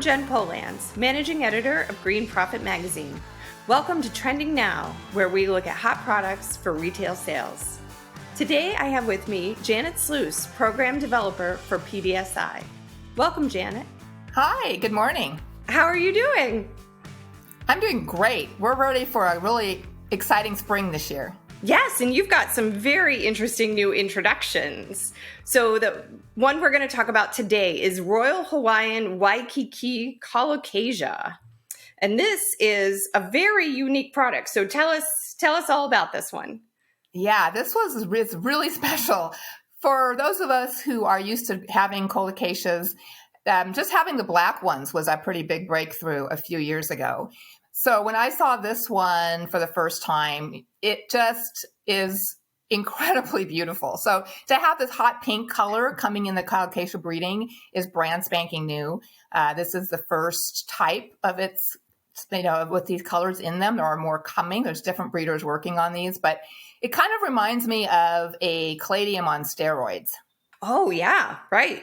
Jen Polanz, Managing Editor of Green Profit Magazine. Welcome to Trending Now, where we look at hot products for retail sales. Today I have with me Janet Sluis, Program Developer for PDSI. Welcome, Janet. Hi, good morning. How are you doing? I'm doing great. We're ready for a really exciting spring this year. Yes, and you've got some very interesting new introductions. So the one we're going to talk about today is Royal Hawaiian Waikiki Colocasia. And this is a very unique product. So tell us all about this one. Yeah, it's really special. For those of us who are used to having colocasias, just having the black ones was a pretty big breakthrough a few years ago. So when I saw this one for the first time, it just is incredibly beautiful. So to have this hot pink color coming in the Colocasia breeding is brand spanking new. This is the first type of its, with these colors in them. There are more coming. There's different breeders working on these, but it kind of reminds me of a caladium on steroids. Oh, yeah, right.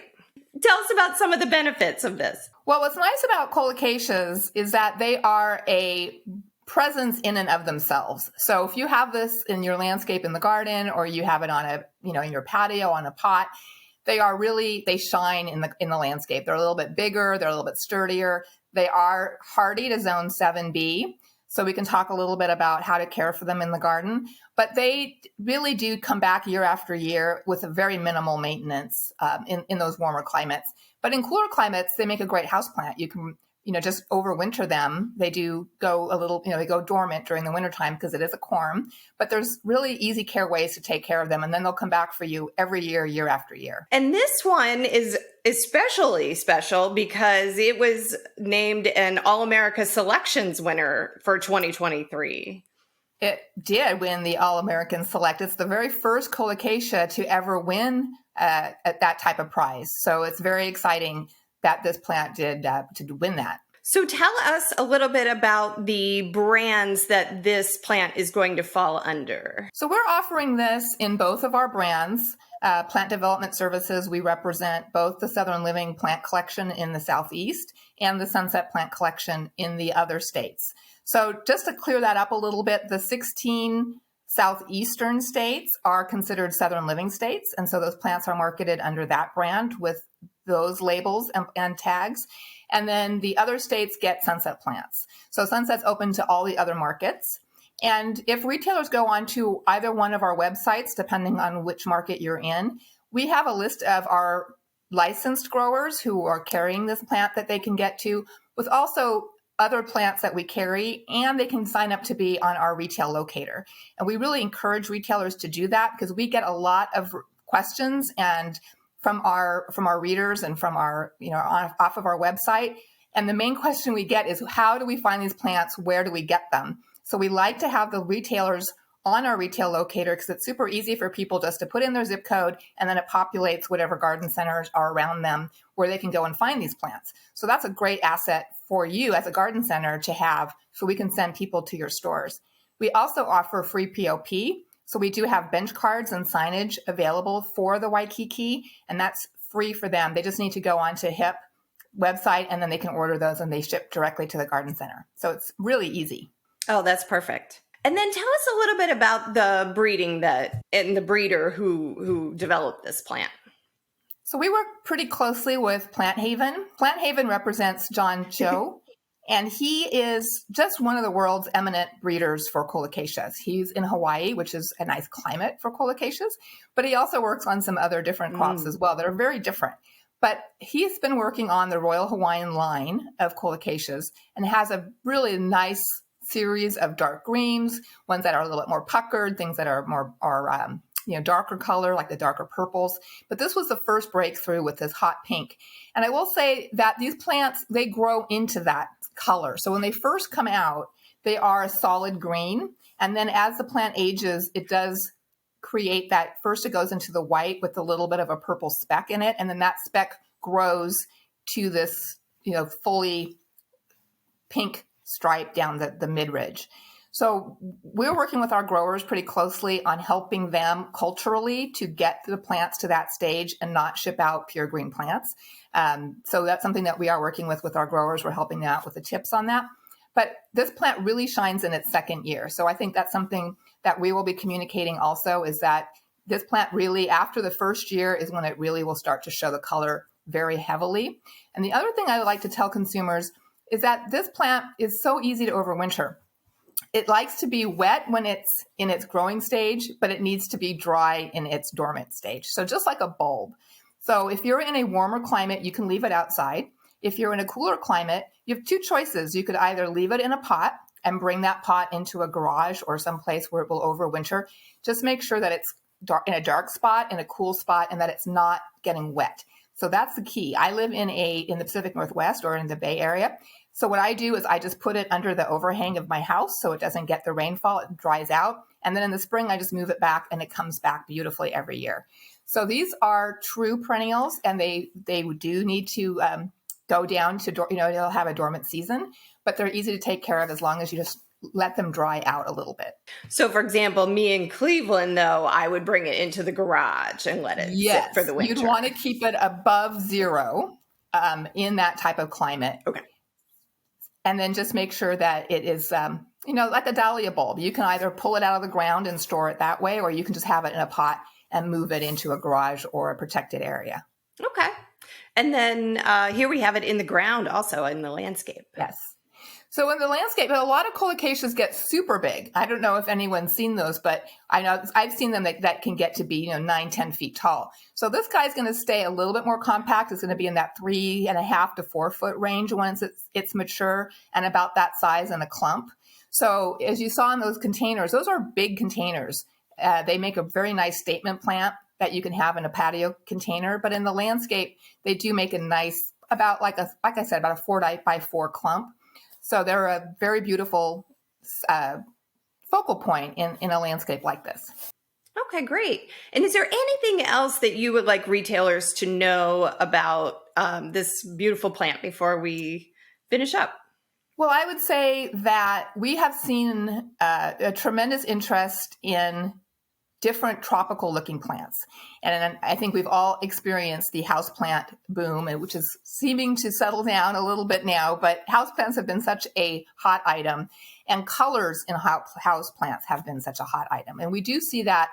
Tell us about some of the benefits of this. Well, what's nice about colocasias is that they are a presence in and of themselves. So if you have this in your landscape in the garden, or you have it on in your patio on a pot, they shine in the landscape. They're a little bit bigger. They're a little bit sturdier. They are hardy to zone 7B. So we can talk a little bit about how to care for them in the garden, but they really do come back year after year with a very minimal maintenance in those warmer climates. But in cooler climates, they make a great houseplant. You can, just overwinter them. They do go a little, they go dormant during the wintertime because it is a corm, but there's really easy care ways to take care of them. And then they'll come back for you every year, year after year. And this one is especially special because it was named an All-America Selections winner for 2023. It did win the All-American Select. It's the very first colocasia to ever win at that type of prize. So it's very exciting that this plant did to win that. So tell us a little bit about the brands that this plant is going to fall under. So we're offering this in both of our brands. Plant Development Services, we represent both the Southern Living Plant Collection in the Southeast and the Sunset Plant Collection in the other states. So just to clear that up a little bit, the 16 Southeastern states are considered Southern Living states. And so those plants are marketed under that brand with those labels and tags. And then the other states get Sunset plants. So Sunset's open to all the other markets. And if retailers go onto either one of our websites, depending on which market you're in, we have a list of our licensed growers who are carrying this plant that they can get to, with also other plants that we carry, and they can sign up to be on our retail locator. And we really encourage retailers to do that because we get a lot of questions and from our readers and from our, off of our website. And the main question we get is, how do we find these plants? Where do we get them? So we like to have the retailers on our retail locator because it's super easy for people just to put in their zip code and then it populates whatever garden centers are around them where they can go and find these plants. So that's a great asset for you as a garden center to have so we can send people to your stores. We also offer free POP. So we do have bench cards and signage available for the Waikiki, and that's free for them. They just need to go onto HIP website and then they can order those and they ship directly to the garden center. So it's really easy. Oh, that's perfect. And then tell us a little bit about the breeding and the breeder who developed this plant. So we work pretty closely with Plant Haven. Plant Haven represents John Cho, and he is just one of the world's eminent breeders for colocasias. He's in Hawaii, which is a nice climate for colocasias, but he also works on some other different crops as well that are very different. But he's been working on the Royal Hawaiian line of colocasias and has a really nice series of dark greens, ones that are a little bit more puckered, things that are more darker color, like the darker purples. But this was the first breakthrough with this hot pink. And I will say that these plants, they grow into that color. So when they first come out, they are a solid green. And then as the plant ages, it does create that. First, it goes into the white with a little bit of a purple speck in it. And then that speck grows to this, fully pink stripe down the mid-ridge. So we're working with our growers pretty closely on helping them culturally to get the plants to that stage and not ship out pure green plants. So that's something that we are working with our growers. We're helping them out with the tips on that. But this plant really shines in its second year. So I think that's something that we will be communicating also, is that this plant really, after the first year, is when it really will start to show the color very heavily. And the other thing I would like to tell consumers is that this plant is so easy to overwinter. It likes to be wet when it's in its growing stage, but it needs to be dry in its dormant stage. So just like a bulb. So if you're in a warmer climate, you can leave it outside. If you're in a cooler climate, you have two choices. You could either leave it in a pot and bring that pot into a garage or someplace where it will overwinter. Just make sure that it's in a dark spot, in a cool spot, and that it's not getting wet. So that's the key. I live in the Pacific Northwest or in the Bay Area. So what I do is I just put it under the overhang of my house so it doesn't get the rainfall, it dries out. And then in the spring, I just move it back and it comes back beautifully every year. So these are true perennials, and they do need to go down to, they'll have a dormant season, but they're easy to take care of as long as you just let them dry out a little bit. So for example, me in Cleveland, though, I would bring it into the garage and let it sit for the winter. You'd want to keep it above zero in that type of climate. Okay. And then just make sure that it is, like a dahlia bulb. You can either pull it out of the ground and store it that way, or you can just have it in a pot and move it into a garage or a protected area. Okay. And then here we have it in the ground also in the landscape. Yes. So in the landscape, a lot of colocasias get super big. I don't know if anyone's seen those, but I know I've seen them that can get to be 9-10 feet tall. So this guy's going to stay a little bit more compact. It's going to be in that 3.5 to 4 foot range once it's mature, and about that size in a clump. So as you saw in those containers, those are big containers. They make a very nice statement plant that you can have in a patio container. But in the landscape, they do make a nice, about like I said, about a 4x4 clump. So they're a very beautiful focal point in a landscape like this. Okay, great. And is there anything else that you would like retailers to know about this beautiful plant before we finish up? Well, I would say that we have seen a tremendous interest in different tropical looking plants. And I think we've all experienced the houseplant boom, which is seeming to settle down a little bit now, but houseplants have been such a hot item, and colors in houseplants have been such a hot item. And we do see that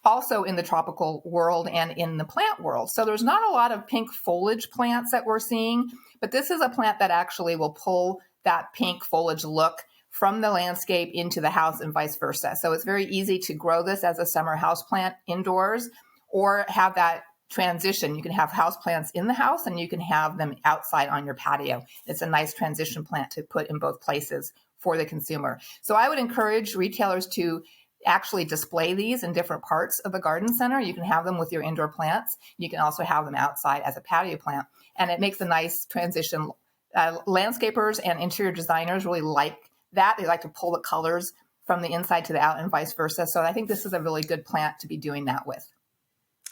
also in the tropical world and in the plant world. So there's not a lot of pink foliage plants that we're seeing, but this is a plant that actually will pull that pink foliage look from the landscape into the house and vice versa. So it's very easy to grow this as a summer houseplant indoors, or have that transition. You can have houseplants in the house and you can have them outside on your patio. It's a nice transition plant to put in both places for the consumer. So I would encourage retailers to actually display these in different parts of the garden center. You can have them with your indoor plants. You can also have them outside as a patio plant. And it makes a nice transition. Landscapers and interior designers really like that. They like to pull the colors from the inside to the out and vice versa. So I think this is a really good plant to be doing that with.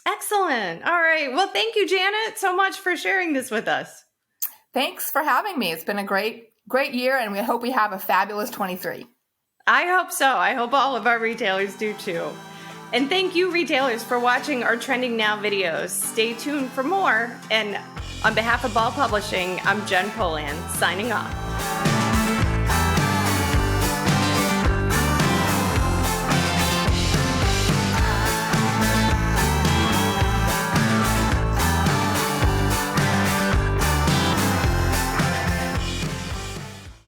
Excellent. All right. Well, thank you, Janet, so much for sharing this with us. Thanks for having me. It's been a great year, and we hope we have a fabulous 23. I hope so. I hope all of our retailers do too. And thank you, retailers, for watching our Trending Now videos. Stay tuned for more. And on behalf of Ball Publishing, I'm Jen Polanz, signing off.